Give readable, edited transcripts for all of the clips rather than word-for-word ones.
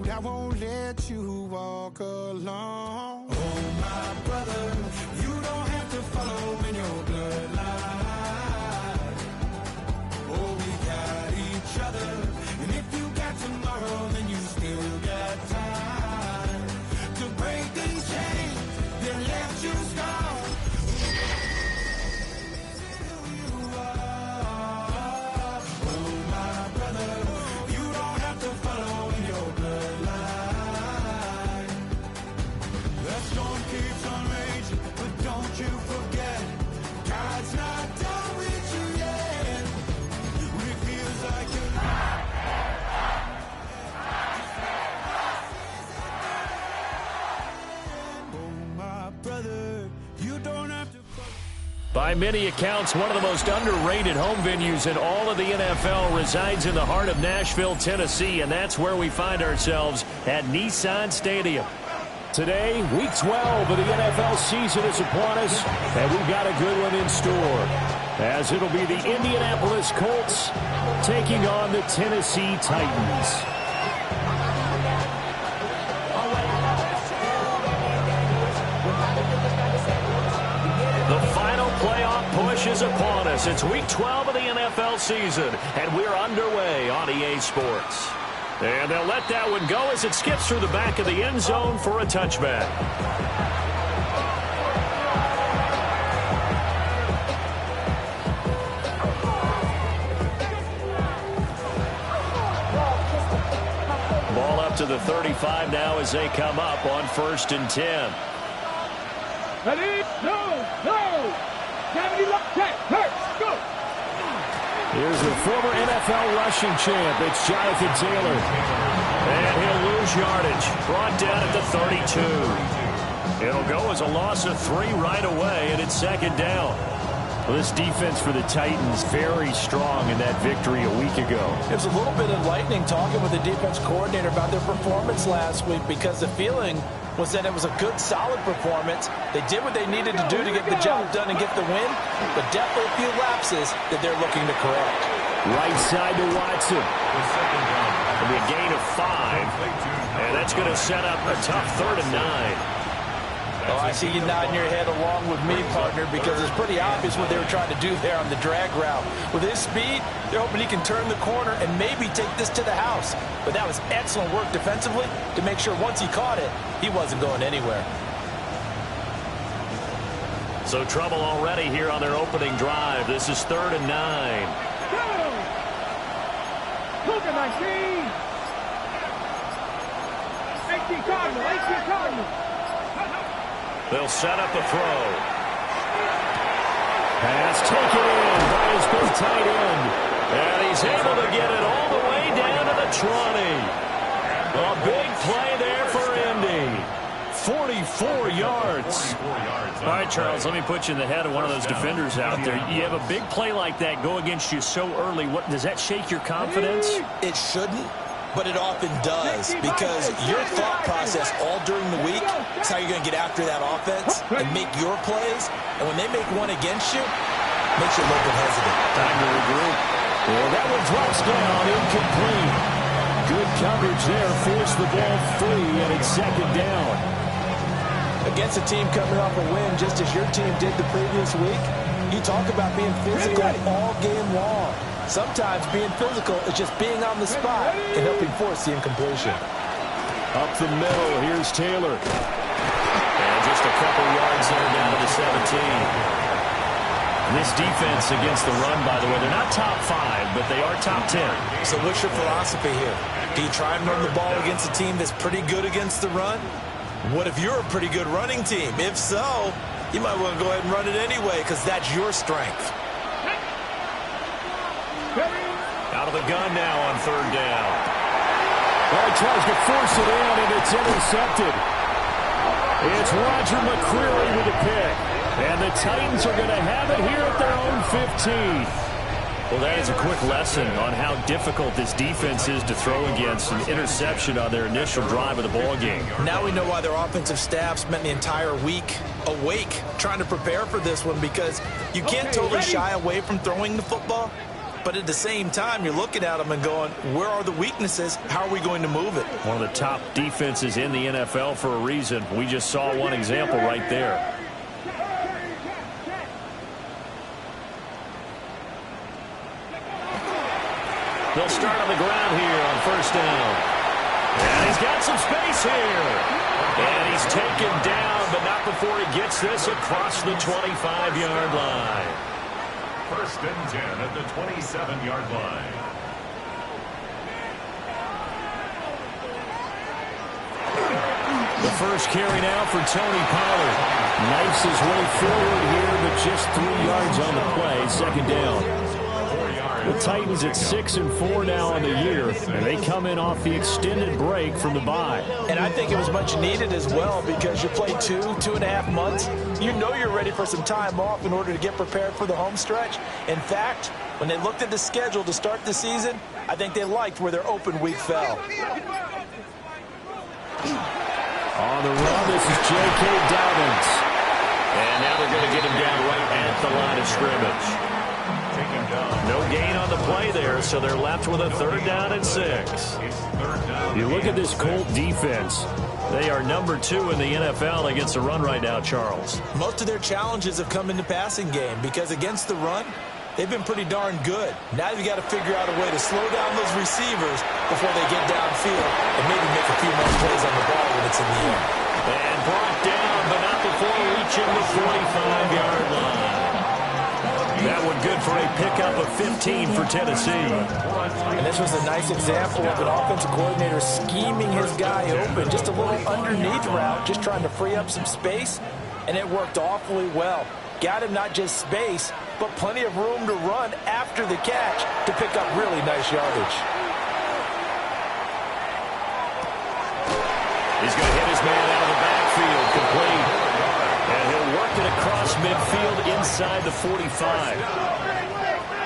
I won't let you walk alone. Oh, my brother, you don't have to follow in your bloodline. Oh, we got each other, and if you got tomorrow, then you still got time to break these chains that left you scarred. By many accounts, one of the most underrated home venues in all of the NFL resides in the heart of Nashville, Tennessee, and that's where we find ourselves at Nissan Stadium. Today, Week 12 of the NFL season is upon us, and we've got a good one in store, as it'll be the Indianapolis Colts taking on the Tennessee Titans. The final playoff push is upon us. It's Week 12 of the NFL season, and we're underway on EA Sports. And they'll let that one go as it skips through the back of the end zone for a touchback. Ball up to the 35 now as they come up on 1st and 10. Ready? No! Go! Here's the former NFL rushing champ. It's Jonathan Taylor. And he'll lose yardage. Brought down at the 32. It'll go as a loss of 3 right away, and it's 2nd down. Well, this defense for the Titans very strong in that victory a week ago. It was a little bit enlightening talking with the defense coordinator about their performance last week, because the feeling was that it was a good, solid performance. They did what they needed to do to get the job done and get the win, but definitely a few lapses that they're looking to correct. Right side to Watson. It'll be a gain of 5, and that's going to set up a tough 3rd and 9. Oh, I see you nodding your head along with me, partner, because it's pretty obvious what they were trying to do there on the drag route. With his speed, they're hoping he can turn the corner and maybe take this to the house. But that was excellent work defensively to make sure once he caught it, he wasn't going anywhere. So trouble already here on their opening drive. This is 3rd and 9. Go! Cougar 19! 18 Cardinal! They'll set up a throw. Pass taken in by his big tight end. And he's able to get it all the way down to the 20. A big play there for Indy. 44 yards. All right, Charles, let me put you in the head of one of those defenders out there. You have a big play like that go against you so early. What does that shake your confidence? It shouldn't, but it often does, because your thought process all during the week is how you're going to get after that offense and make your plays. And when they make one against you, it makes you a little bit hesitant. Time to regroup. Well, that one drops down, incomplete. Good coverage there, forced the ball free, and it's 2nd down. Against a team coming off a win, just as your team did the previous week, you talk about being physical all game long. Sometimes being physical is just being on the spot and helping force the incompletion. Up the middle, here's Taylor. And just a couple yards there down to the 17. This defense against the run, by the way, they're not top 5, but they are top 10. So what's your philosophy here? Do you try and run the ball against a team that's pretty good against the run? What if you're a pretty good running team? If so, you might want to go ahead and run it anyway, because that's your strength. Out of the gun now on 3rd down. Well, he tries to force it in, and it's intercepted. It's Roger McCreary with a pick. And the Titans are going to have it here at their own 15. Well, that is a quick lesson on how difficult this defense is to throw against. An interception on their initial drive of the ball game. Now we know why their offensive staff spent the entire week awake trying to prepare for this one, because you can't totally shy away from throwing the football, But at the same time, you're looking at them and going, where are the weaknesses? How are we going to move it? One of the top defenses in the NFL for a reason. We just saw one example right there. They'll start on the ground here on first down. And he's got some space here. And he's taken down, but not before he gets this across the 25-yard line. First and 10 at the 27-yard line. The first carry now for Tony Pollard. Knifes his way forward here, but just 3 yards on the play. Second down. The Titans at 6-4 now on the year, and they come in off the extended break from the bye. And I think it was much needed as well because you play 2.5 months. You know you're ready for some time off in order to get prepared for the home stretch. In fact, when they looked at the schedule to start the season, I think they liked where their open week fell. On the run, this is J.K. Dobbins. And now they're going to get him down right at the line of scrimmage. No gain on the play there, so they're left with a 3rd down and 6. You look at this Colt defense. They are number 2 in the NFL against the run right now, Charles. Most of their challenges have come in the passing game because against the run, they've been pretty darn good. Now you've got to figure out a way to slow down those receivers before they get downfield and maybe make a few more plays on the ball when it's in the air. And brought down, but not before reaching the 45-yard line. That one good for a pickup of 15 for Tennessee. And this was a nice example of an offensive coordinator scheming his guy open. Just a little underneath route, just trying to free up some space, and it worked awfully well. Got him not just space, but plenty of room to run after the catch to pick up really nice yardage. He's going to hit his man out of the backfield, complete. And he'll work it across midfield inside the 45.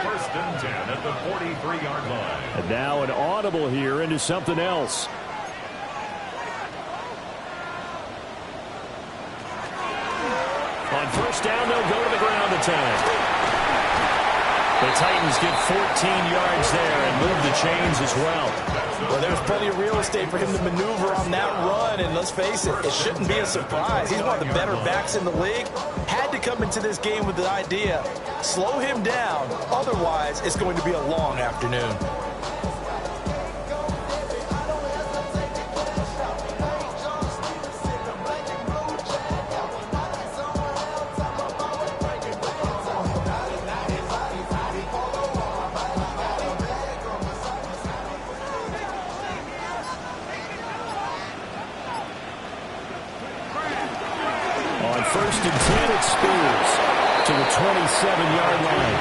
First and 10 at the 43-yard line. And now an audible here into something else. On first down, they'll go to the ground attack. The Titans get 14 yards there and move the chains as well. Well, there's plenty of real estate for him to maneuver on that run, and let's face it, it shouldn't be a surprise. He's one of the better backs in the league. Had to come into this game with the idea, slow him down, otherwise it's going to be a long afternoon. First and 10, it Spears to the 27-yard line.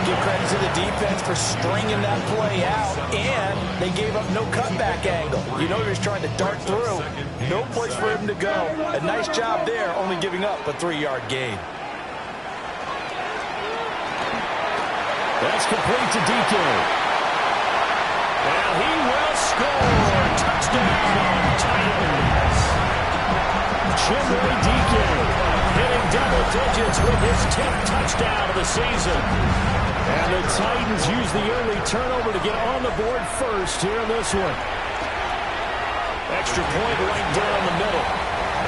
Give credit to the defense for stringing that play out, and they gave up no cutback angle. You know he was trying to dart through. No place for him to go. A nice job there, only giving up a 3-yard gain. That's complete to DK. And he will score. Touchdown, Titans. Chimway DK hitting double digits with his 10th touchdown of the season. And the Titans use the early turnover to get on the board first here in this one. Extra point right down the middle.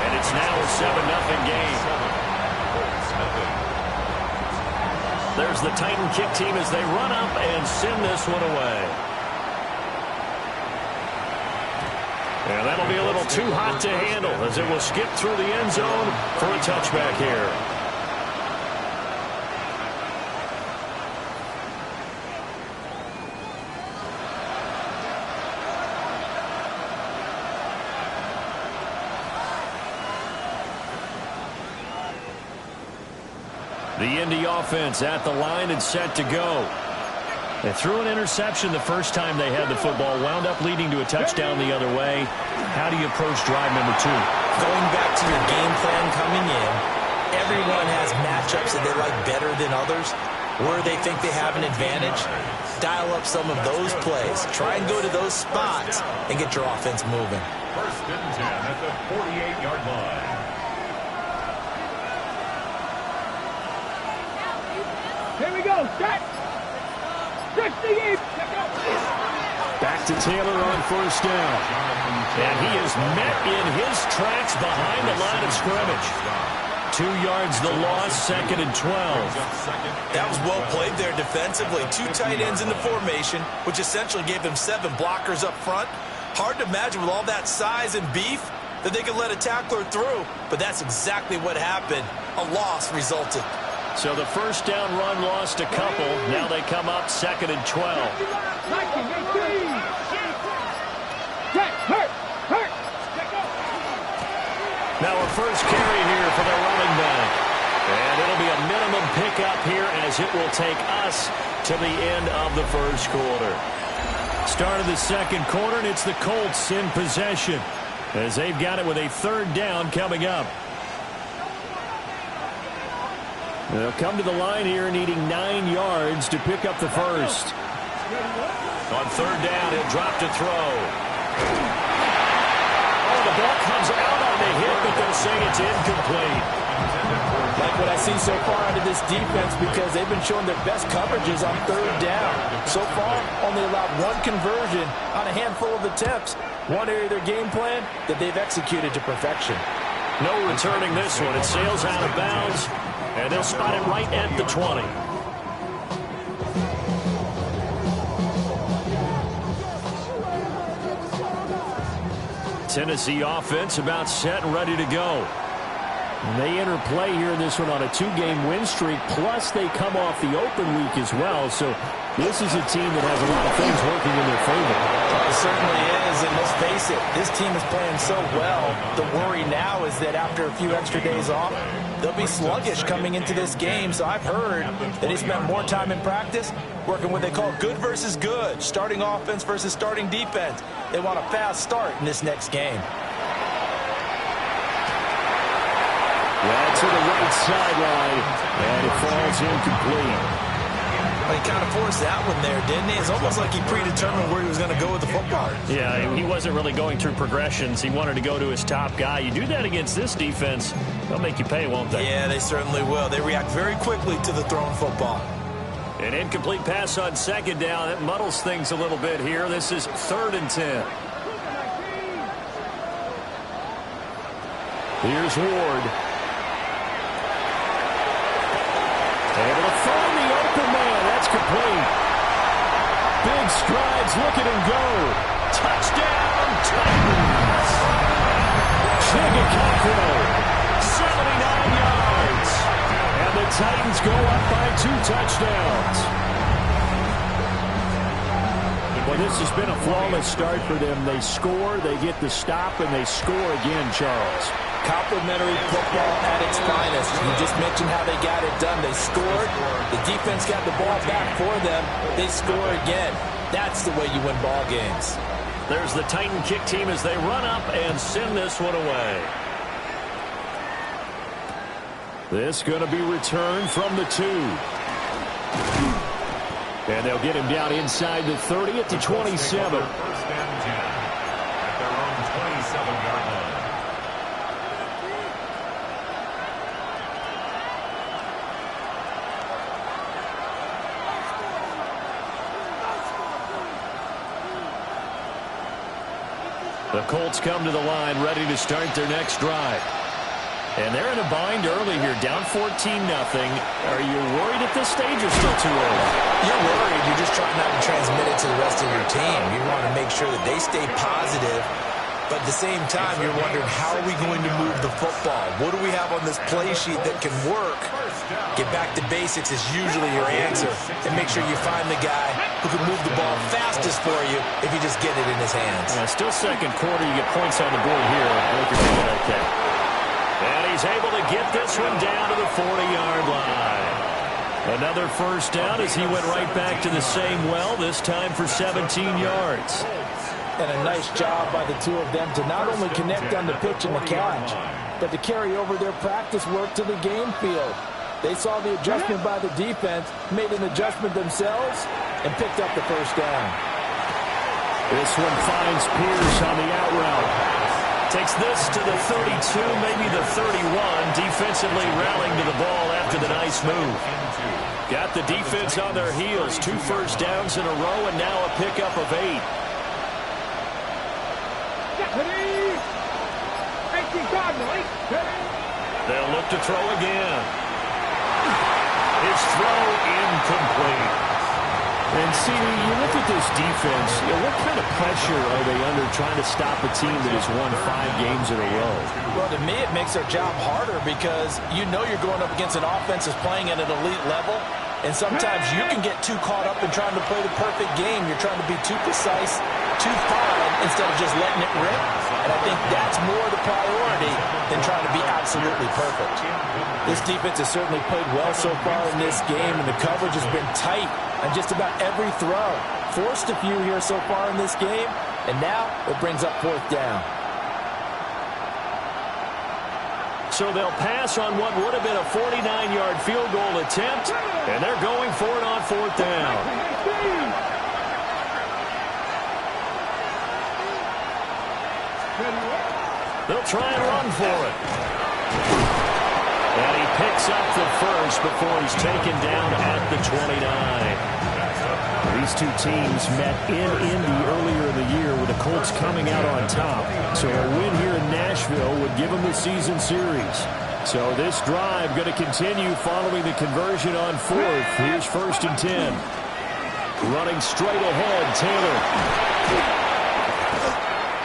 And it's now a 7-0 game. There's the Titan kick team as they run up and send this one away. And that'll be a little too hot to handle as it will skip through the end zone for a touchback here. The Indy offense at the line and set to go. They threw an interception the first time they had the football, wound up leading to a touchdown the other way. How do you approach drive number 2? Going back to your game plan coming in, everyone has matchups that they like better than others, where they think they have an advantage. Dial up some of those plays. Try and go to those spots and get your offense moving. First and 10 at the 48-yard line. Here we go, set. 68. Back to Taylor on first down. And he is met in his tracks behind the line of scrimmage. 2 yards the loss, 2nd and 12. That was well played there defensively. 2 tight ends in the formation, which essentially gave them 7 blockers up front. Hard to imagine with all that size and beef that they could let a tackler through, but that's exactly what happened. A loss resulted. So the first down run lost a couple. Now they come up 2nd and 12. 19, 18. Hurt. Now a first carry here for the running back. And it'll be a minimum pickup here as it will take us to the end of the first quarter. Start of the second quarter, and it's the Colts in possession as they've got it with a 3rd down coming up. They'll come to the line here needing 9 yards to pick up the first. On 3rd down, he'll drop to throw. Oh, the ball comes out on the hit, but they'll say it's incomplete. Like what I see so far out of this defense, because they've been showing their best coverages on 3rd down. So far, only allowed 1 conversion on a handful of attempts. One area of their game plan that they've executed to perfection. No returning this one. It sails out of bounds, and they'll spot it right at the 20. Tennessee offense about set and ready to go. And they enter play here in this one on a 2-game win streak, plus they come off the open week as well. So this is a team that has a lot of things working in their favor. It certainly is, and let's face it, this team is playing so well. The worry now is that after a few extra days off, they'll be sluggish coming into this game. So I've heard that they spent more time in practice working what they call good versus good, starting offense versus starting defense. They want a fast start in this next game. That's to the right sideline, and it falls incomplete. Well, he kind of forced that one there, didn't he? It's almost like he predetermined where he was going to go with the football. Yeah, he wasn't really going through progressions. He wanted to go to his top guy. You do that against this defense, they'll make you pay, won't they? Yeah, they certainly will. They react very quickly to the thrown football. An incomplete pass on 2nd down. That muddles things a little bit here. This is 3rd and 10. Here's Ward. Able to find the open man. That's complete. Big strides. Look at him go. Touchdown, Titans! Chigakakro. 79 yards. And the Titans go up by 2 touchdowns. Well, this has been a flawless start for them. They score, they get the stop, and they score again, Charles. Complimentary football at its finest. You just mentioned how they got it done. They scored. The defense got the ball back for them. They score again. That's the way you win ball games. There's the Titan kick team as they run up and send this one away. This going to be returned from the 2. And they'll get him down inside the 30 at the 27. First and 10 at their own 27-yard line. The Colts come to the line ready to start their next drive. And they're in a bind early here, down 14-0. Are you worried at this stage or still too early? You're worried. You're just trying not to transmit it to the rest of your team. You want to make sure that they stay positive. But at the same time, you're wondering, how are we going to move the football? What do we have on this play sheet that can work? Get back to basics is usually your answer. And make sure you find the guy who can move the ball fastest for you if you just get it in his hands. Still second quarter. You get points on the board here. I think you're doing okay. And he's able to get this one down to the 40-yard line. Another first down as he went right back to the same well, this time for 17 yards. And a nice job by the 2 of them to not only connect on the pitch and the catch, but to carry over their practice work to the game field. They saw the adjustment by the defense, made an adjustment themselves, and picked up the first down. This one finds Pierce on the out route. Takes this to the 32, maybe the 31. Defensively rallying to the ball after the nice move. Got the defense on their heels. 2 first downs in a row, and now a pickup of 8. They'll look to throw again. His throw incomplete. And, CD, you look at this defense, what kind of pressure are they under trying to stop a team that has won 5 games in a row? Well, to me, it makes their job harder because you know you're going up against an offense that's playing at an elite level, and sometimes you can get too caught up in trying to play the perfect game. You're trying to be too precise, too fine, instead of just letting it rip. And I think that's more the priority than trying to be absolutely perfect. This defense has certainly played well so far in this game, and the coverage has been tight on just about every throw. Forced a few here so far in this game, and now it brings up 4th down. So they'll pass on what would have been a 49-yard field goal attempt, and they're going for it on 4th down. They'll try and run for it. And he picks up the first before he's taken down at the 29. These two teams met in Indy earlier in the year with the Colts coming out on top. So a win here in Nashville would give them the season series. So this drive going to continue following the conversion on 4th. Here's 1st and 10. Running straight ahead, Taylor.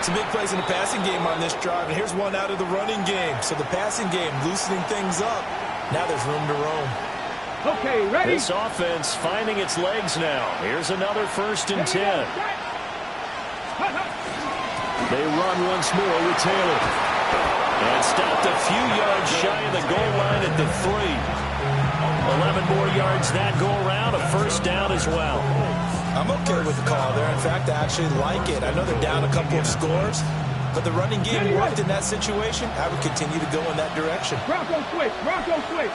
Some big plays in the passing game on this drive, and here's one out of the running game. So the passing game loosening things up. Now there's room to roam. Okay, ready? This offense finding its legs now. Here's another 1st and 10. They run once more with Taylor. And stopped a few yards shy of the goal line at the 3. 11 more yards that go around, a 1st down as well. I'm okay with the call there. In fact, I actually like it. I know they're down a couple of scores, but the running game worked in that situation. I would continue to go in that direction. Bronco switch. Bronco switch.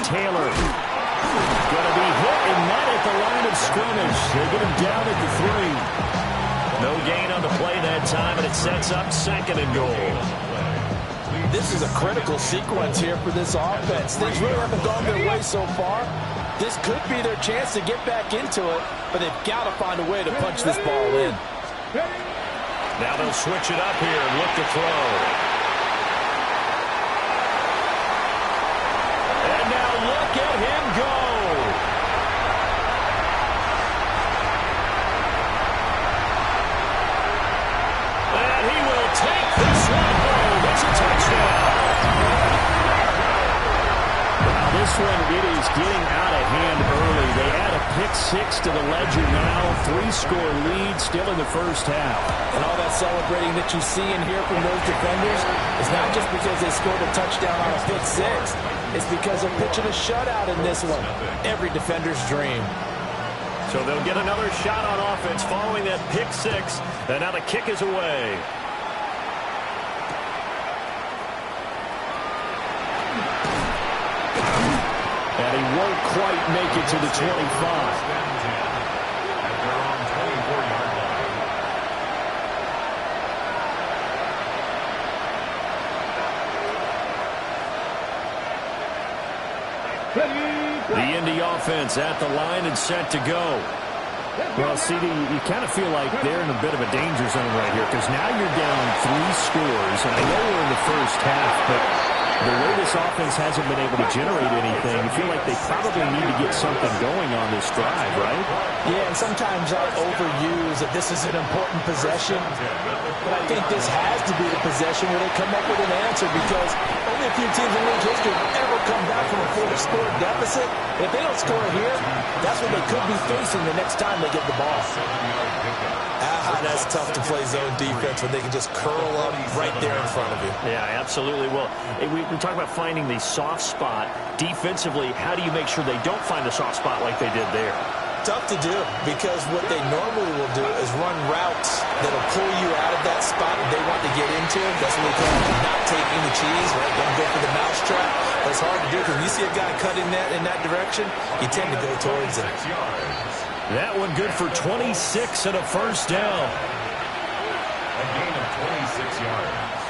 Taylor going to be hit and met at the line of scrimmage. They get him down at the 3. No gain on the play that time, and it sets up 2nd and goal. This is a critical sequence here for this offense. Things really haven't gone their way so far. This could be their chance to get back into it, but they've got to find a way to punch this ball in. Now they'll switch it up here and look to throw. And now look at him go. And he will take this one home. It's a touchdown. This one, it is getting out of hand early. They add a pick-6 to the ledger now. 3-score lead still in the first half. And all that celebrating that you see and hear from those defenders is not just because they scored a touchdown on a pick-6. It's because they're pitching a shutout in this one. Every defender's dream. So they'll get another shot on offense following that pick-6. And now the kick is away. And he won't quite make it to the 25. The Indy offense at the line and set to go. Well, CD, you kind of feel like they're in a bit of a danger zone right here because now you're down 3 scores. And I know we're in the first half, but the way this offense hasn't been able to generate anything, you feel like they probably need to get something going on this drive, right? Yeah, and sometimes I overuse that this is an important possession. But I think this has to be the possession where they come up with an answer because only a few teams in league history have ever come back from a 4-score deficit. And if they don't score here, that's what they could be facing the next time they get the ball. That's tough to play zone defense when they can just curl up right there in front of you. Yeah, absolutely. Well, we talk about finding the soft spot. Defensively, how do you make sure they don't find the soft spot like they did there? Tough to do because what they normally will do is run routes that'll pull you out of that spot that they want to get into. That's what we call not taking the cheese, right? Don't go for the mousetrap. That's hard to do because when you see a guy cutting that in that direction, you tend to go towards it. That one good for 26 and a 1st down. A gain of 26 yards.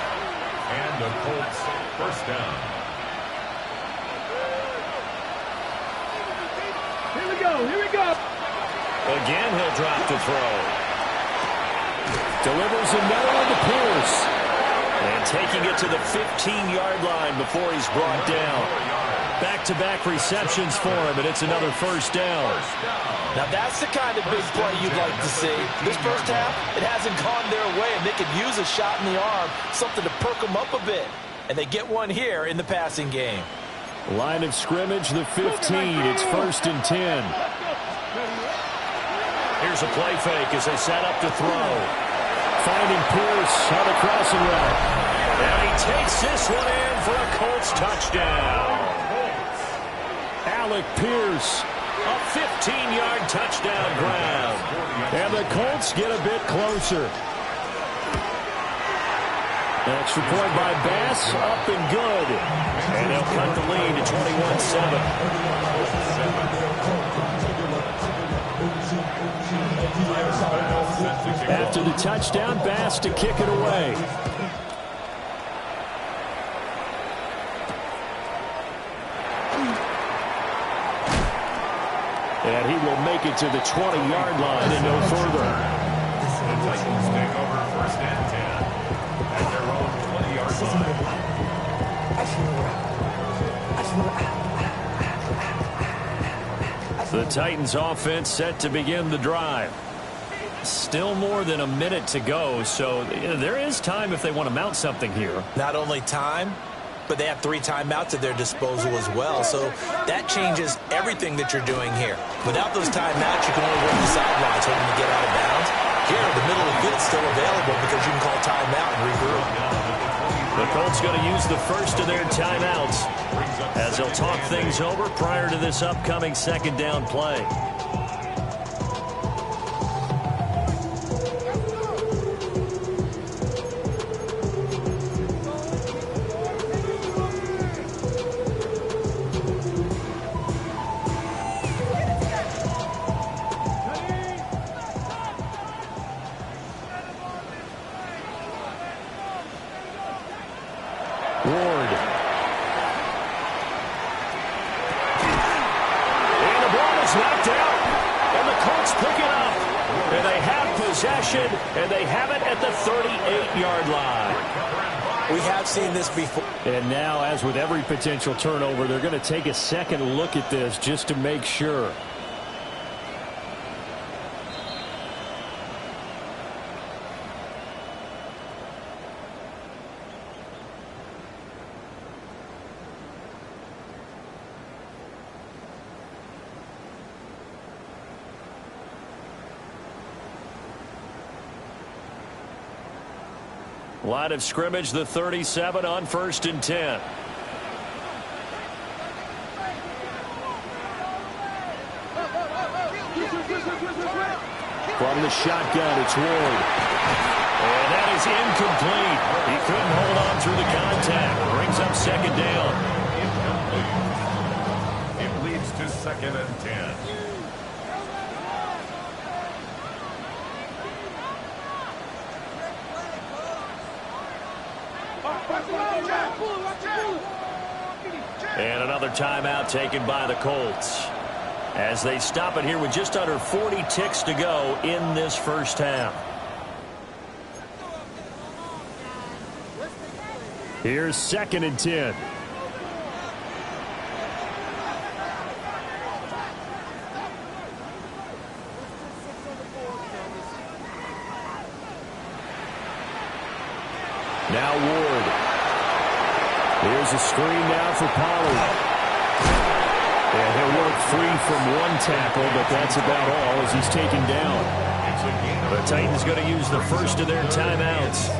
And the Colts first down. Here we go, here we go. Again, he'll drop to throw. Delivers another one to Pierce. And taking it to the 15-yard line before he's brought down. Back-to-back receptions for him, and it's another first down. Now that's the kind of big play you'd like to see. This first half, it hasn't gone their way, and they could use a shot in the arm, something to perk them up a bit. And they get one here in the passing game. Line of scrimmage, the 15. It's 1st and 10. Here's a play fake as they set up to throw. Finding Pierce on the crossing route. And he takes this one in for a Colts touchdown. Alec Pierce. A 15-yard touchdown grab. And the Colts get a bit closer. Extra point by Bass, up and good. And they'll cut the lead to 21-7. After the touchdown, Bass to kick it away. And he will make it to the 20-yard line and no further. The Titans take over 1st and 10 at their own 20-yard line. The Titans offense set to begin the drive. Still more than a minute to go, so there is time if they want to mount something here. Not only time, but they have 3 timeouts at their disposal as well. So that changes everything that you're doing here. Without those timeouts, you can only work the sidelines, hoping to get out of bounds. Here, the middle of the field is still available because you can call timeout and regroup. The Colts going to use the first of their timeouts as they'll talk things over prior to this upcoming 2nd down play. Ward. And the ball is knocked out. And the Colts pick it up. And they have possession. And they have it at the 38-yard line. We have seen this before. And now, as with every potential turnover, they're going to take a second look at this just to make sure. Line of scrimmage, the 37 on 1st and 10. From the shotgun, it's Ward. And that is incomplete. He couldn't hold on through the contact. Brings up 2nd down. It leads to 2nd and 10. And another timeout taken by the Colts as they stop it here with just under 40 ticks to go in this first half. Here's 2nd and 10. Now Ward. Here's a screen now for Pollard. And he'll work free from one tackle, but that's about all as he's taken down. The Titans going to use the first of their timeouts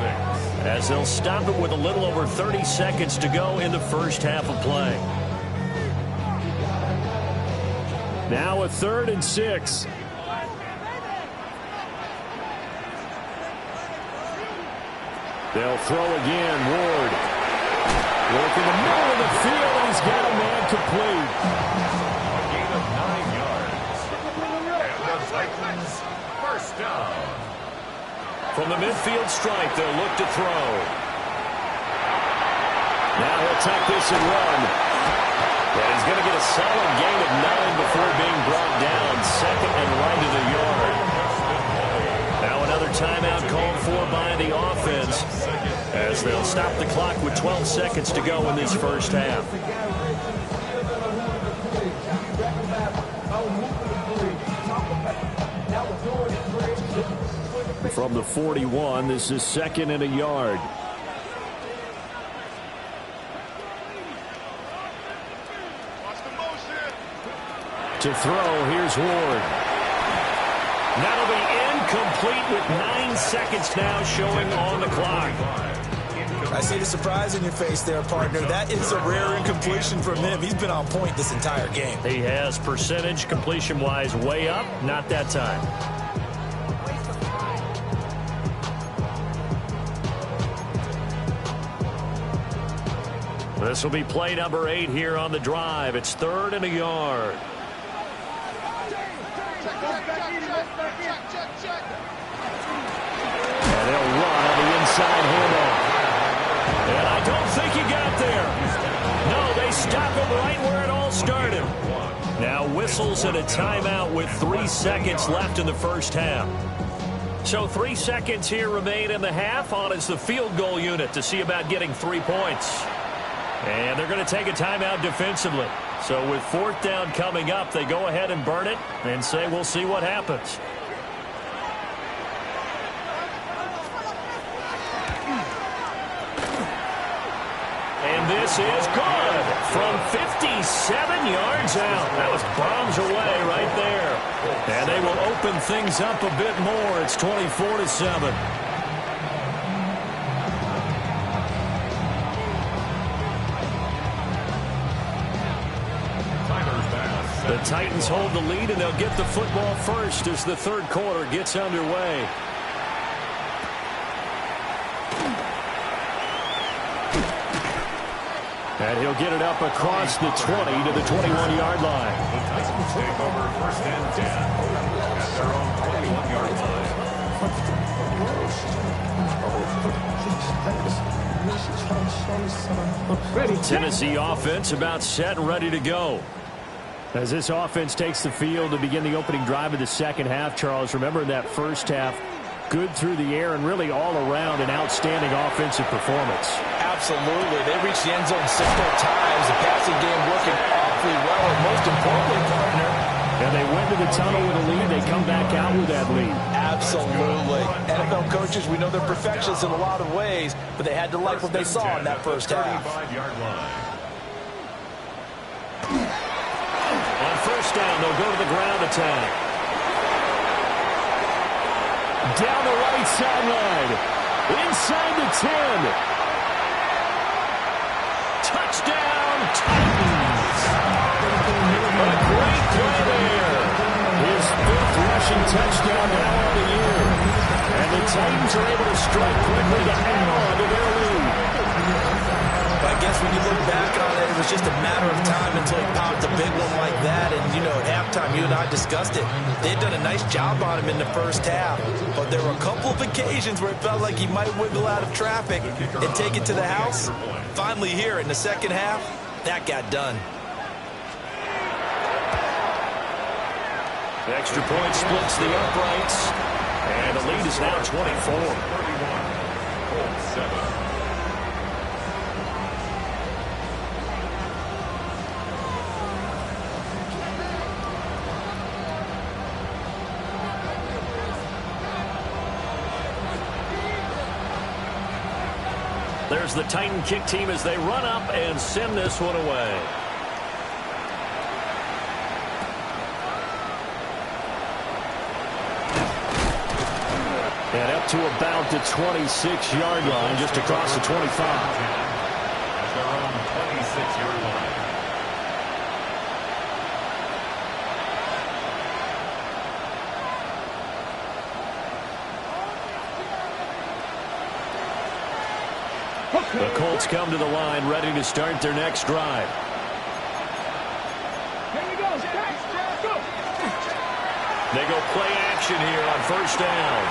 as they'll stop it with a little over 30 seconds to go in the first half of play. Now a 3rd and 6. They'll throw again. Ward. Work in the middle of the field, and he's got a man complete. A gain of 9 yards. And the Titans first down. From the midfield stripe, they'll look to throw. Now he'll tuck this and run. And he's going to get a solid gain of 9 before being brought down. Second and right of the yard. Now another timeout called for by the offense, as they'll stop the clock with 12 seconds to go in this first half. From the 41, this is second and a yard. To throw, here's Ward. That'll be incomplete with 9 seconds now showing on the clock. I see the surprise in your face there, partner. That is a rare incompletion from him. He's been on point this entire game. He has percentage completion-wise way up, not that time. This will be play number 8 here on the drive. It's third and a yard. And they'll run on the inside handoff. And I don't think he got there. No, they stop him right where it all started. Now whistles and a timeout with 3 seconds left in the first half. So 3 seconds here remain in the half. On is the field goal unit to see about getting 3 points. And they're going to take a timeout defensively. So with fourth down coming up, they go ahead and burn it and say we'll see what happens. And this is good from 57 yards out. That was bombs away right there. And they will open things up a bit more. It's 24-7. The Titans hold the lead, and they'll get the football first as the third quarter gets underway. And he'll get it up across the 20 to the 21-yard line. The Titans take over first and 10 at their own 21-yard line. Tennessee offense about set and ready to go. As this offense takes the field to begin the opening drive of the second half, Charles, remember in that first half, good through the air and really all around an outstanding offensive performance. Absolutely. They reached the end zone several times. The passing game working awfully well, and most importantly, partner. And they went to the tunnel with a lead. They come back out with that lead. Absolutely. NFL coaches, we know they're perfectionists in a lot of ways, but they had to like what they saw in that first half. 35-yard line. On first down, they'll go to the ground attack. Down the right sideline. Inside the 10. Touchdown, Titans. A great play there. His 5th rushing touchdown now on the year. And the Titans are able to strike quickly to add on to their lead. I guess when you look back on it, it was just a matter of time until he popped a big one like that. And, you know, at halftime, you and I discussed it. They had done a nice job on him in the first half. But there were a couple of occasions where it felt like he might wiggle out of traffic and take it to the house. Finally here in the second half, that got done. The extra point splits the uprights. And the lead is now 24. 31, Colts 7. There's the Titan kick team as they run up and send this one away. And up to about the 26-yard line, just across the 25. At their own 26-yard line. The Colts come to the line, ready to start their next drive. Here we go. Go. They go play action here on first down.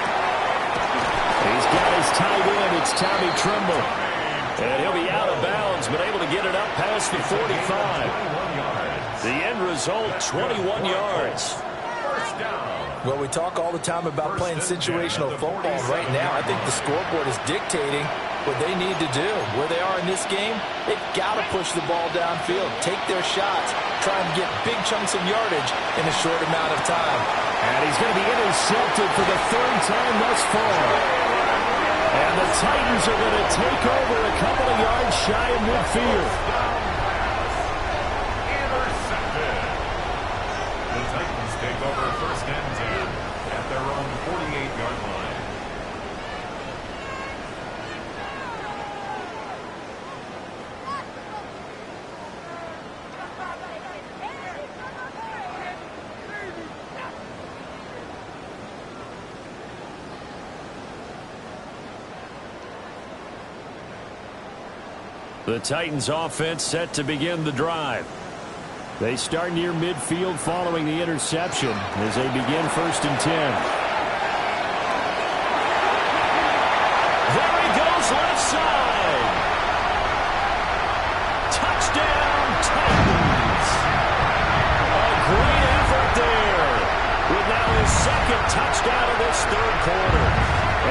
got his tight end. It's Tommy Tremble. And he'll be out of bounds, but able to get it up past the 45. The end result, 21 yards. Well, we talk all the time about playing situational football. Right now, I think the scoreboard is dictating what they need to do. Where they are in this game, they've got to push the ball downfield, take their shots, try and get big chunks of yardage in a short amount of time. And he's going to be intercepted for the third time thus far. And the Titans are going to take over a couple of yards shy of midfield. Intercepted. The Titans take over first and 10 at their own 48-yard line. The Titans offense set to begin the drive. They start near midfield following the interception as they begin first and 10. There he goes, left side. Touchdown, Titans. A great effort there. With now his second touchdown of this third quarter.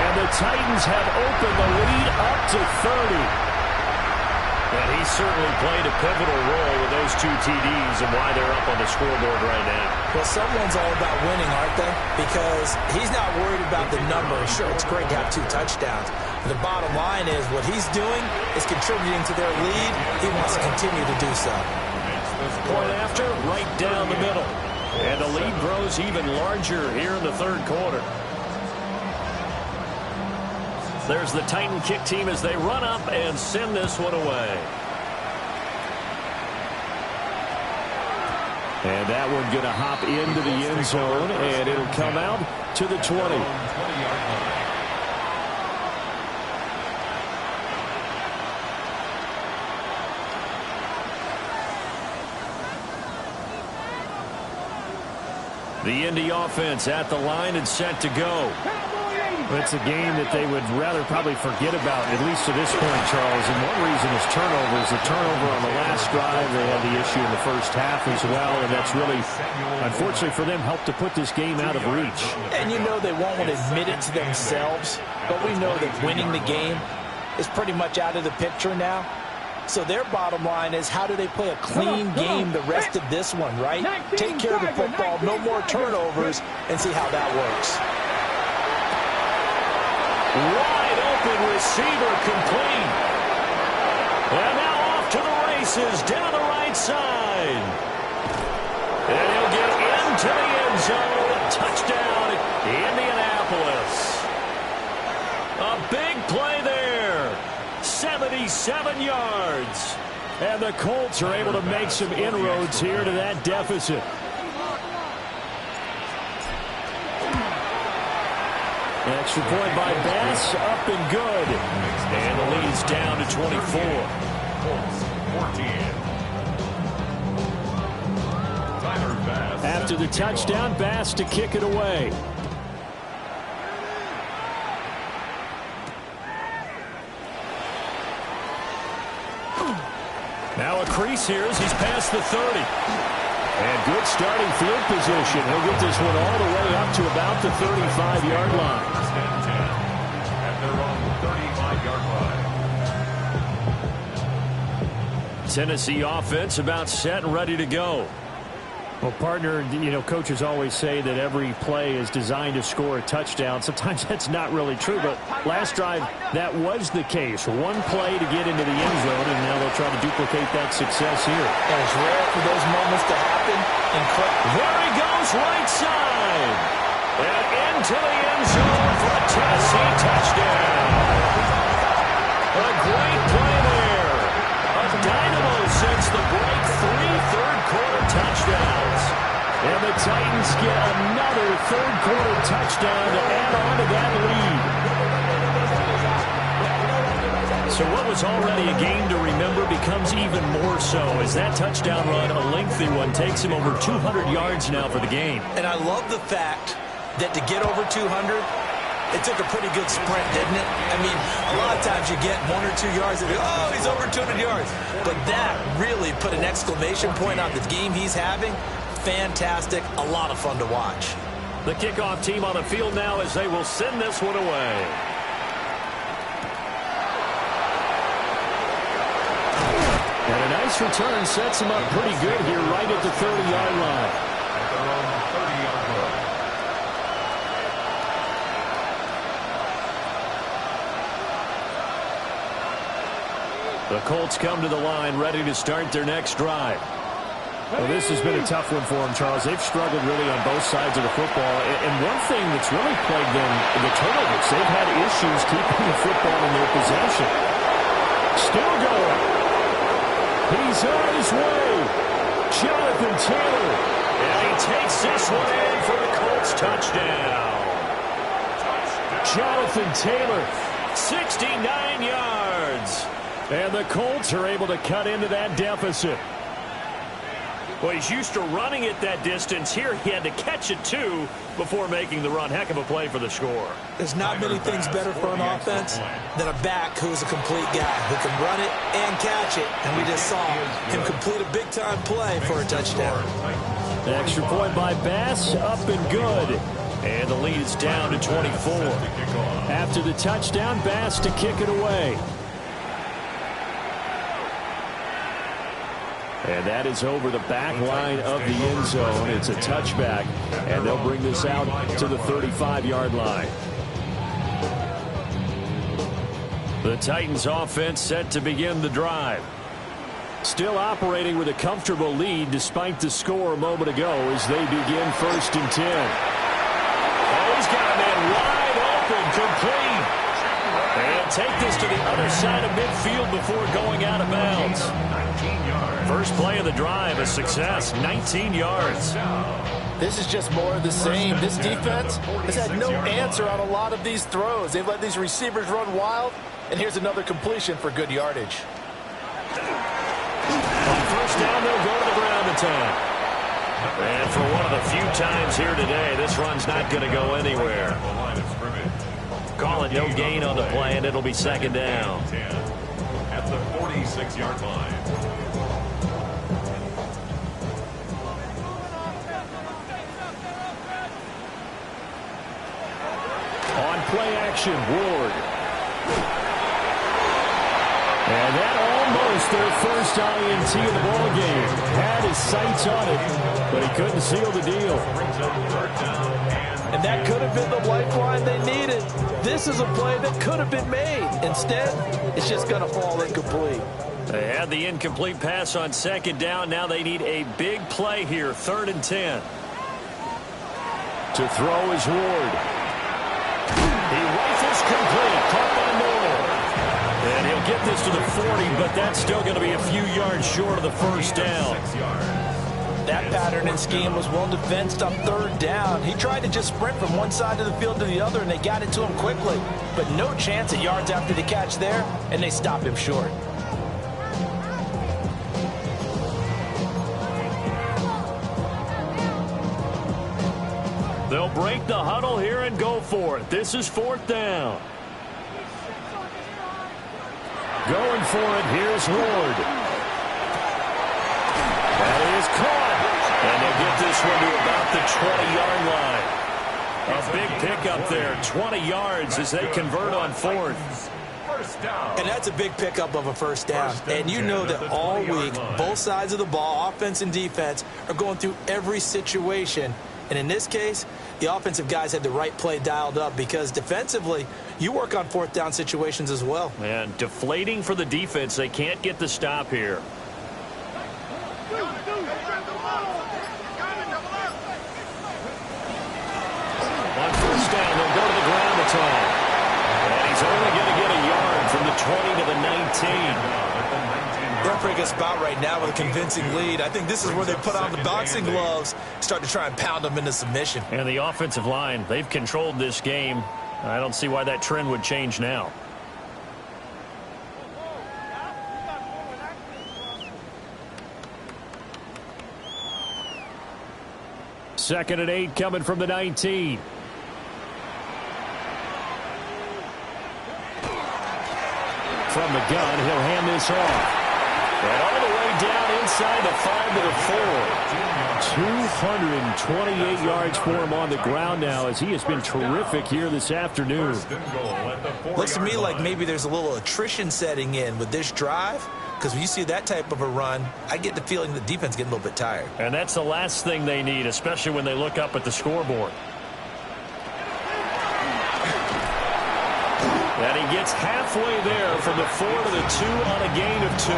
And the Titans have opened the lead up to 30. And he certainly played a pivotal role with those two TDs and why they're up on the scoreboard right now. Well, someone's all about winning, aren't they? Because he's not worried about the number. Sure, it's great to have 2 touchdowns. But the bottom line is what he's doing is contributing to their lead. He wants to continue to do so. Point after, right down the middle. And the lead grows even larger here in the third quarter. There's the Titan kick team as they run up and send this one away. And that one going to hop into the end zone, and it'll come out to the 20. The Indy offense at the line and set to go. It's a game that they would rather probably forget about, at least to this point, Charles. And one reason is turnovers. The turnover on the last drive, they had the issue in the first half as well. And that's really, unfortunately for them, helped to put this game out of reach. And you know they won't want to admit it to themselves. But we know that winning the game is pretty much out of the picture now. So their bottom line is, how do they play a clean game the rest of this one, right? Take care of the football, no more turnovers, and see how that works. Wide open receiver complete. And now off to the races down the right side. And he'll get into the end zone. Touchdown, Indianapolis. A big play there. 77 yards. And the Colts are able to make some inroads here to that deficit. Extra point by Bass, up and good. And the lead's down to 24. After the touchdown, Bass to kick it away. Now a crease here as he's past the 30. And good starting field position. He'll get this one all the way up to about the 35-yard line. First and 10 at their own 35-yard line. Tennessee offense about set and ready to go. Well, partner, you know, coaches always say that every play is designed to score a touchdown. Sometimes that's not really true, but last drive, that was the case. One play to get into the end zone, and now they'll try to duplicate that success here. And it's rare for those moments to happen. There he goes, right side. And into the end zone for a Tennessee touchdown. A great play there. A dynamo since the break. 3 third-quarter touchdowns. And the Titans get another third-quarter touchdown to add on to that lead. So what was already a game to remember becomes even more so as that touchdown run, a lengthy one, takes him over 200 yards now for the game. And I love the fact that to get over 200, It took a pretty good sprint, didn't it? I mean, a lot of times you get 1 or 2 yards and oh, he's over 200 yards. But that really put an exclamation point on the game he's having. Fantastic. A lot of fun to watch. The kickoff team on the field now as they will send this one away. And a nice return sets him up pretty good here right at the 30-yard line. At their own 30-yard line. The Colts come to the line ready to start their next drive. Well, this has been a tough one for them, Charles. They've struggled really on both sides of the football. And one thing that's really plagued them, the turnovers. They've had issues keeping the football in their possession. Still going. He's on his way. Jonathan Taylor. And he takes this one in for a Colts touchdown. Jonathan Taylor. 69 yards. And the Colts are able to cut into that deficit. Well, he's used to running it that distance. Here he had to catch it, too, before making the run. Heck of a play for the score. There's not many things better for an offense than a back who's a complete guy who can run it and catch it. And we just saw him complete a big-time play for a touchdown. The extra point by Bass, up and good. And the lead is down to 24. After the touchdown, Bass to kick it away. And that is over the back line of the end zone. It's a touchback, and they'll bring this out to the 35-yard line. The Titans offense set to begin the drive. Still operating with a comfortable lead despite the score a moment ago as they begin 1st and 10. Oh, he's got a man wide open, complete. And take this to the other side of midfield before going out of bounds. First play of the drive, a success, 19 yards. This is just more of the same. This defense has had no answer on a lot of these throws. They've let these receivers run wild, and here's another completion for good yardage. On first down, they'll go to the ground attack. And for one of the few times here today, this run's not going to go anywhere. Call it no gain on the play, and it'll be 2nd down. At the 46-yard line. On play action, Ward. And that almost their first INT of the ball game. Had his sights on it, but he couldn't seal the deal. And that could have been the lifeline they needed. This is a play that could have been made. Instead, it's just going to fall incomplete. They had the incomplete pass on 2nd down. Now they need a big play here, 3rd and 10. To throw is Ward. He rifles complete, caught by Moore. And he'll get this to the 40, but that's still going to be a few yards short of the first down. That pattern and scheme was well defensed on 3rd down. He tried to just sprint from one side of the field to the other, and they got it to him quickly. But no chance at yards after the catch there, and they stopped him short. They'll break the huddle here and go for it. This is 4th down. Going for it, here's Ward. That is caught. And they'll get this one to about the 20-yard line. A big pickup there, 20 yards as they convert on 4th. And that's a big pickup of a first down. And you know that all week, both sides of the ball, offense and defense, are going through every situation. And in this case, the offensive guys had the right play dialed up because defensively, you work on 4th down situations as well. And deflating for the defense. They can't get the stop here. On first down, they'll go to the ground attack. And he's only going to get a yard from the 20 to the 19. They're pretty good spot right now with a convincing lead. I think this is where they put on the boxing gloves, start to try and pound them into submission. And the offensive line, they've controlled this game. I don't see why that trend would change now. Second and 8 coming from the 19. from the gun. He'll hand this off. And all the way down inside the 5 to the 4. 228 yards for him on the ground now as he has been terrific here this afternoon. Looks to me like maybe there's a little attrition setting in with this drive, because when you see that type of a run, I get the feeling the defense getting a little bit tired. And that's the last thing they need, especially when they look up at the scoreboard. And he gets halfway there from the 4 to the 2 on a gain of 2.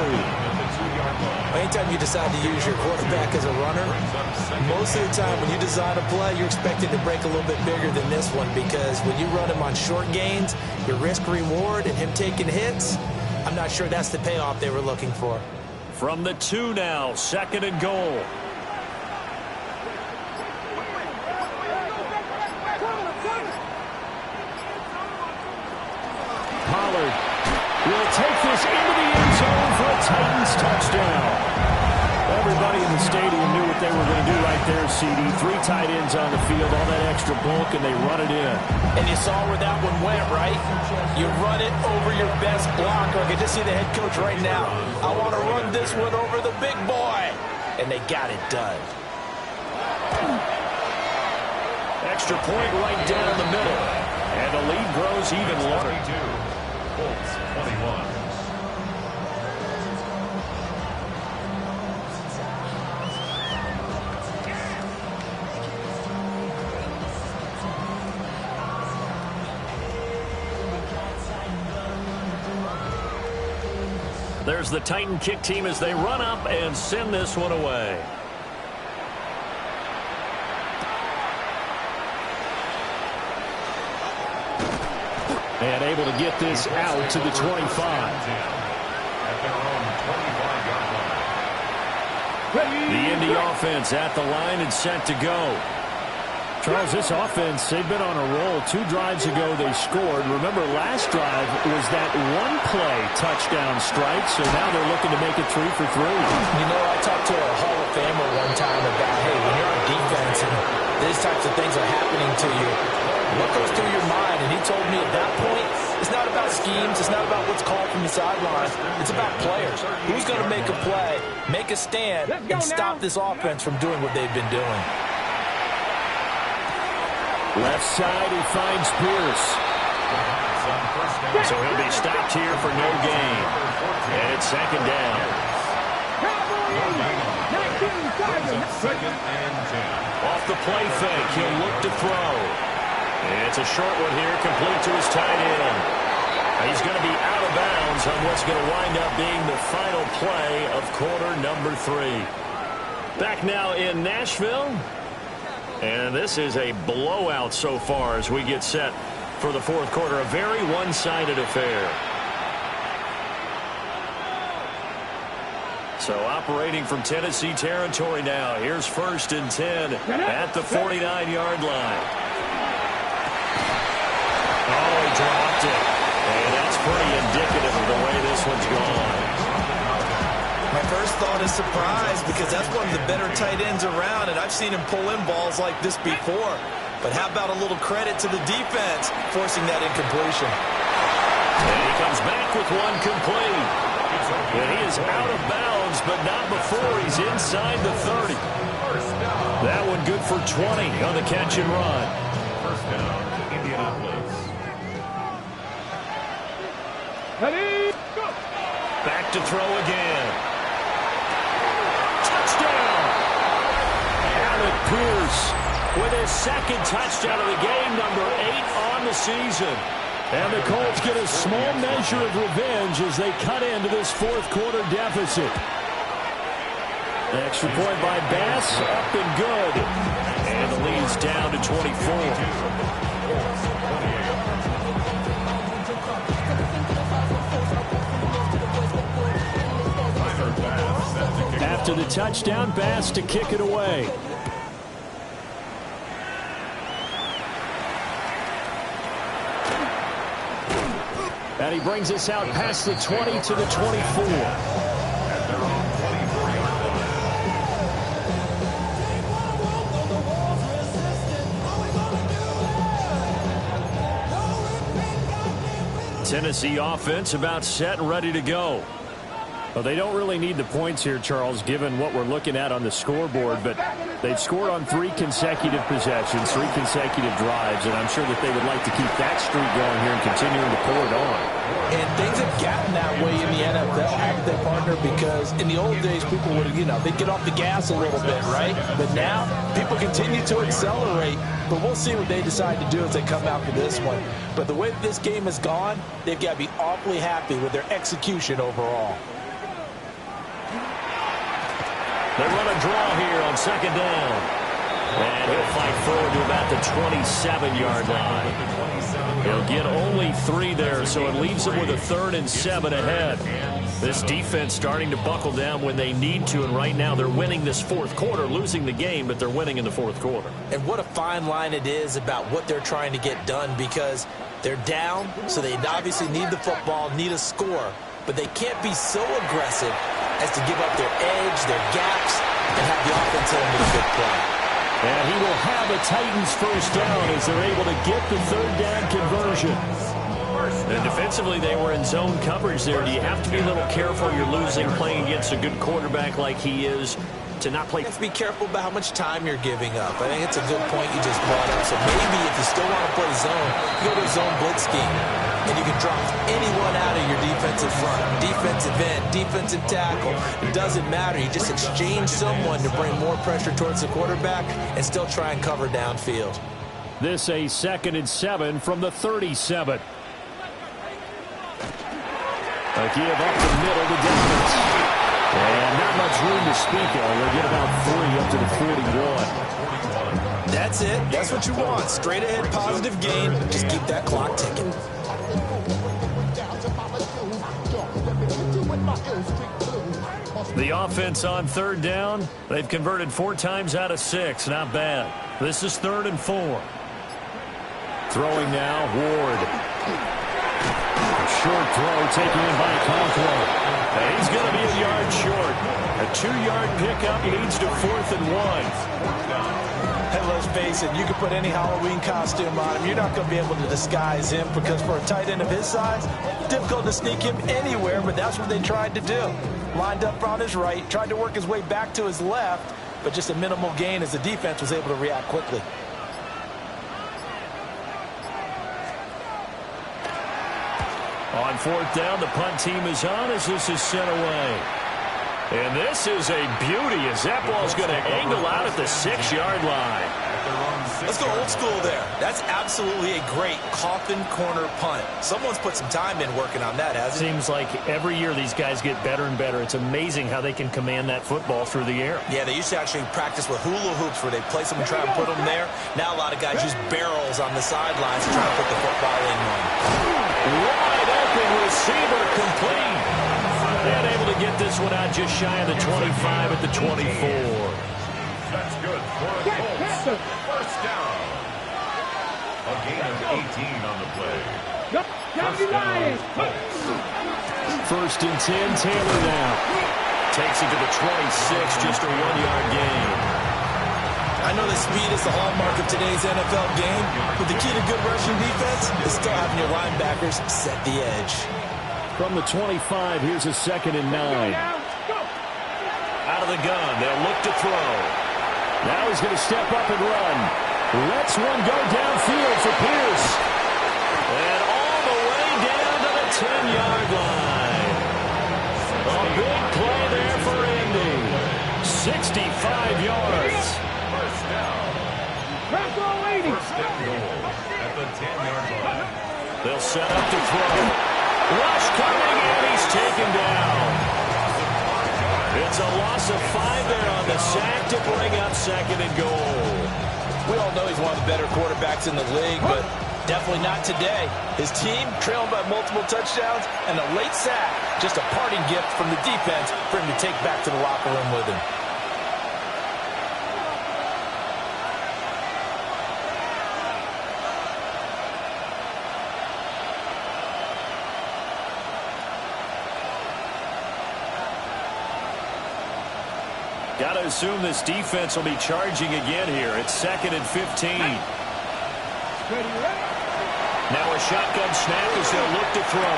Anytime you decide to use your quarterback as a runner, most of the time when you design a play, you're expected to break a little bit bigger than this one, because when you run him on short gains, your risk-reward and him taking hits, I'm not sure that's the payoff they were looking for. From the 2 now, 2nd and goal. Pollard will take this into the end zone for a Titans touchdown. Everybody in the stadium knew what they were going to do right there, CD. 3 tight ends on the field, all that extra bulk, and they run it in. And you saw where that one went, right? You run it over your best blocker. I can just see the head coach right now. I want to run this one over the big boy. And they got it done. Extra point right down the middle. And the lead grows even longer. Colts 21. There's the Titan kick team as they run up and send this one away. And able to get this out to the 25. The Indy offense at the line and set to go. Charles, this offense, they've been on a roll. 2 drives ago they scored. Remember, last drive was that one-play touchdown strike, so now they're looking to make it 3 for 3. You know, I talked to a Hall of Famer one time about, hey, when you're on defense and these types of things are happening to you, what goes through your mind? And he told me at that point, it's not about schemes, it's not about what's called from the sidelines, it's about players. Who's going to make a play, make a stand, and stop this offense from doing what they've been doing? Left side, he finds Pierce. So he'll be stopped here for no gain. And it's 2nd down. Second and 10. Off the play fake, he'll look to throw. It's a short one here, complete to his tight end. He's going to be out of bounds on what's going to wind up being the final play of quarter number 3. Back now in Nashville. And this is a blowout so far as we get set for the 4th quarter. A very one-sided affair. So operating from Tennessee territory now. Here's 1st and 10 at the 49-yard line. Oh, he dropped it. And that's pretty indicative of the way this one's gone. My first thought is surprise, because that's one of the better tight ends around, and I've seen him pull in balls like this before. But how about a little credit to the defense forcing that incompletion? And he comes back with one complete. And he is out of bounds, but not before he's inside the 30. That one good for 20 on the catch and run. First down, Indianapolis. Back to throw again. Touchdown! Alec Pierce With his 2nd touchdown of the game, number 8 on the season. And the Colts get a small measure of revenge as they cut into this 4th quarter deficit. The extra point by Bass, up and good. And the lead's down to 24. After the touchdown, Bass to kick it away. And he brings us out past the 20 to the 24. Tennessee offense about set and ready to go. Well, they don't really need the points here, Charles, given what we're looking at on the scoreboard, but they've scored on 3 consecutive possessions, 3 consecutive drives, and I'm sure that they would like to keep that streak going here and continuing to pour it on. And things have gotten that way in the NFL, haven't they, partner? Because in the old days, people would, they'd get off the gas a little bit, right? But now, people continue to accelerate. But we'll see what they decide to do as they come out to this one. But the way this game has gone, they've got to be awfully happy with their execution overall. They run a draw here on second down. And he'll fight forward to about the 27-yard line. He'll get only 3 there, so it leaves them with a 3rd and 7 ahead. This defense starting to buckle down when they need to, and right now they're winning this 4th quarter, losing the game, but they're winning in the 4th quarter. And what a fine line it is about what they're trying to get done, because they're down, so they obviously need the football, need a score, but they can't be so aggressive as to give up their edge, their gaps, and have the offense hit them with a big play. And he will have a Titans first down as they're able to get the 3rd down conversion. And defensively, they were in zone coverage there. Do you have to be a little careful? You're losing playing against a good quarterback like he is to not play. You have to be careful about how much time you're giving up. I think it's a good point you just brought up. So maybe if you still want to play zone, you go to a zone blitz scheme, and you can drop anyone out of your defensive front, defensive end, defensive tackle. It doesn't matter. You just exchange someone to bring more pressure towards the quarterback and still try and cover downfield. This a 2nd and 7 from the 37. A give up the middle to Davis. And not much room to speak of. They'll get about 3 up to the 41. That's it. That's what you want. Straight ahead, positive gain. Just keep that clock ticking. The offense on 3rd down. They've converted 4 times out of 6. Not bad. This is 3rd and 4. Throwing now, Ward. Short throw taken in by Conklin. And he's going to be a yard short. A 2-yard pickup leads to 4th and 1. Hey, let's face it, you can put any Halloween costume on him. You're not going to be able to disguise him, because for a tight end of his size, difficult to sneak him anywhere, but that's what they tried to do. Lined up on his right, tried to work his way back to his left, but just a minimal gain as the defense was able to react quickly. On 4th down, the punt team is on as this is sent away. And this is a beauty as that ball's going to angle out at the 6-yard line. Let's go old school there. That's absolutely a great coffin corner punt. Someone's put some time in working on that, hasn't it? Seems like every year these guys get better and better. It's amazing how they can command that football through the air. Yeah, they used to actually practice with hula hoops where they place them and try and put them there. Now a lot of guys use barrels on the sidelines to try to put the football in one. Wide open receiver complete. And able to get this one out just shy of the 25 at the 24. That's good for a Colts. First down. A gain of 18 on the play. First down, Colts. 1st and 10, Taylor now. Takes it to the 26, just a 1-yard gain. I know that speed is the hallmark of today's NFL game, but the key to good rushing defense is still having your linebackers set the edge. From the 25, here's a 2nd and 9. Out of the gun, they'll look to throw. Now he's going to step up and run. Let's one go downfield for Pierce. And all the way down to the 10-yard line. A big play there for Indy. 65 yards. First down. Press all 80. First and goal at the 10-yard line. They'll set up to throw. Rush coming, and he's taken down. It's a loss of 5 there on the sack to bring up 2nd and goal. We all know he's one of the better quarterbacks in the league, but definitely not today. His team trailing by multiple touchdowns, and a late sack, just a parting gift from the defense for him to take back to the locker room with him. Got to assume this defense will be charging again here. It's 2nd and 15. Now a shotgun snap as they'll look look to throw.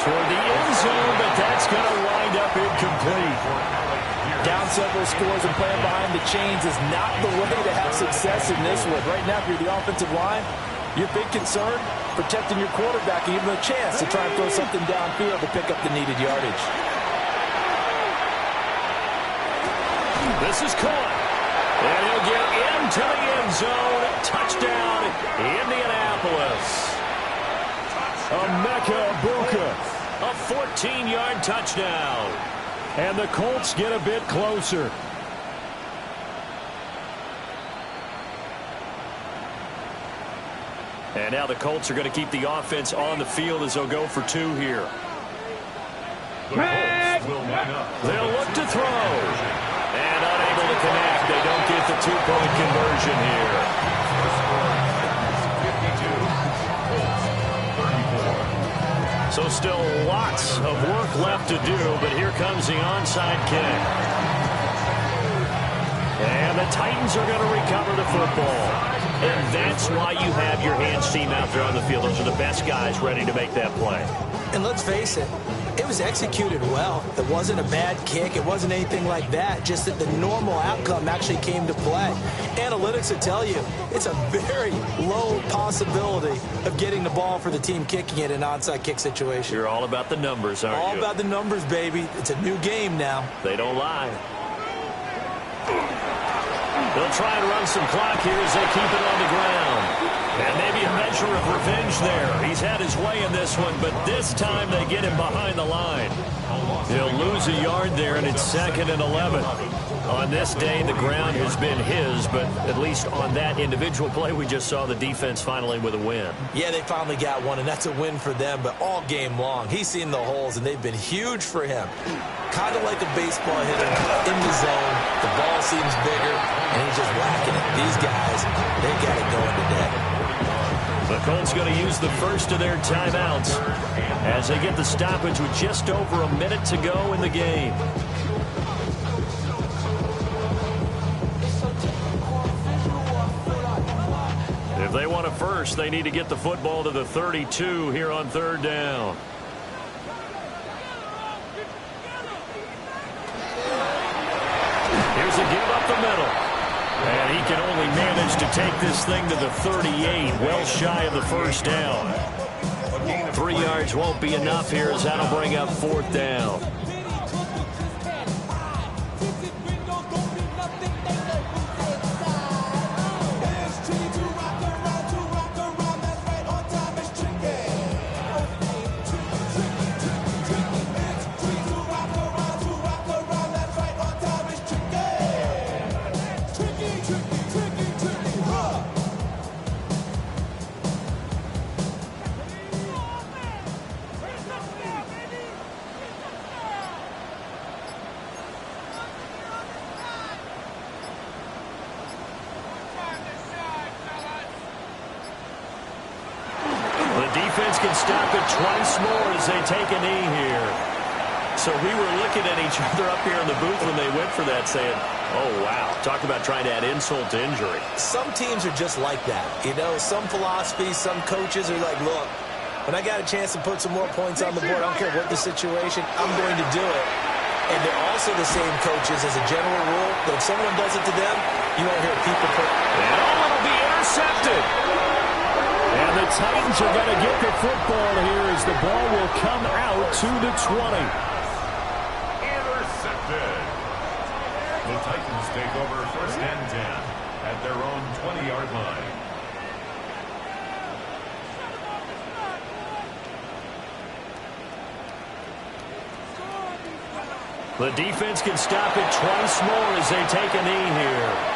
Toward the end zone, but that's going to wind up incomplete. Down several scores and playing behind the chains is not the way to have success in this one. Right now, if you're the offensive line, your big concern, protecting your quarterback and giving him a chance to try and throw something downfield to pick up the needed yardage. This is caught. And he'll get into the end zone. Touchdown, Indianapolis. Emeka Egbuka. A 14-yard touchdown. And the Colts get a bit closer. And now the Colts are going to keep the offense on the field as they'll go for 2 here. They'll look to throw. And unable to connect. They don't get the 2-point conversion here. So still lots of work left to do, but here comes the onside kick. And the Titans are going to recover the football. And that's why you have your hands team out there on the field. Those are the best guys ready to make that play. And let's face it, it was executed well. It wasn't a bad kick. It wasn't anything like that. Just that the normal outcome actually came to play. Analytics will tell you it's a very low possibility of getting the ball for the team kicking it in an onside kick situation. You're all about the numbers, aren't you? All about the numbers, baby. It's a new game now. They don't lie. They'll try and run some clock here as they keep it on the ground. And maybe a measure of revenge there. He's had his way in this one, but this time they get him behind the line. He'll lose a yard there, and it's 2nd and 11. On this day, the ground has been his, but at least on that individual play, we just saw the defense finally with a win. Yeah, they finally got one, and that's a win for them, but all game long, he's seen the holes, and they've been huge for him. Kind of like a baseball hitter in the zone. The ball seems bigger, and he's just whacking it. These guys, they got it going today. The Colts going to use the first of their timeouts as they get the stoppage with just over a minute to go in the game. If they want a first, they need to get the football to the 32 here on 3rd down. Here's a give up the middle. And he can only manage to take this thing to the 38, well shy of the first down. 3 yards won't be enough here as that'll bring up 4th down. Can stop it twice more as they take a knee here. So we were looking at each other up here in the booth when they went for that saying, oh, wow, talk about trying to add insult to injury. Some teams are just like that. You know, some philosophies, some coaches are like, look, when I got a chance to put some more points on the board, I don't care what the situation, I'm going to do it. And they're also the same coaches as a general rule that if someone does it to them, you won't hear people put. And it'll be intercepted. And the Titans are going to get the football here as the ball will come out to the 20. Intercepted. The Titans take over 1st and 10 at their own 20-yard line. The defense can stop it twice more as they take a knee here.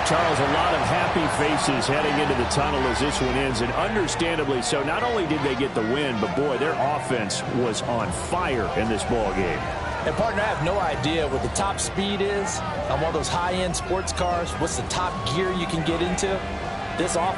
Charles, a lot of happy faces heading into the tunnel as this one ends, and understandably so. Not only did they get the win, but, boy, their offense was on fire in this ball game. And, partner, I have no idea what the top speed is on one of those high-end sports cars. What's the top gear you can get into? This offense.